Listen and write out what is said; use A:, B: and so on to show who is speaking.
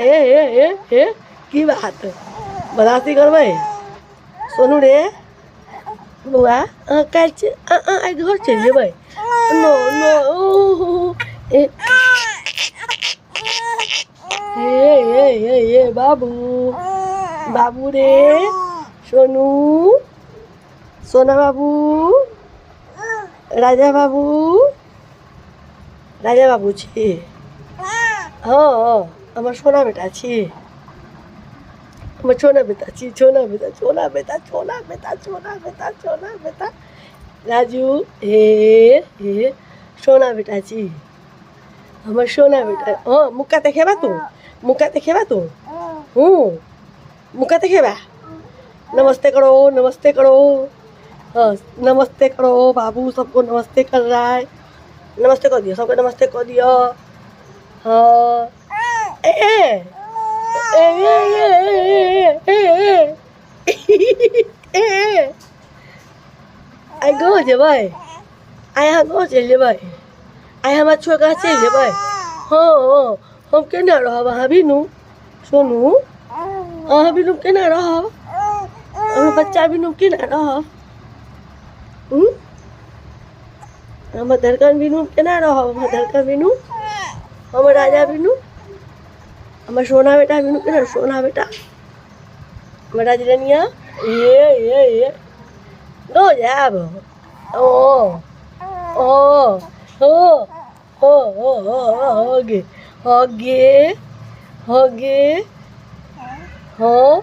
A: ए की बात बदासी करबै सोनू रे बौआ काल्हि आइ घर चलि जेबै नो नो ए ए बाबू बाबू रे सोनू सोना बाबू राजा बाबू छी हाँ हमार सोना बेटा छी हमार छोना बेटा छी छोना बेटा राजू हे सोना बेटा छी हमार सोना बेटा हाँ मुक्का देखेबा तू मुक्का देखेबा नमस्ते करो हाँ नमस्ते करो बाबू सबको नमस्ते कर रहा है नमस्ते कर दियो सबको नमस्ते कर दियो हाँ आइ गाँव जेबै आइ अहाँ गाँव चलि जेबै आइ हमरा छोड़ि कऽ चलि जेबै हाँ हम केना रहब अहाँ बिनु सोनू अहाँ बिनु केना रहब हमर बच्चा बिनु केना रहब हमर धड़कन बिनु केना रहब हमर धड़कन बिनु हमर राजा बिनु हमर सोना बेटा बिनु केना सोना बेटा हमर राजरानिया ये गाँव जायब होगे हाँ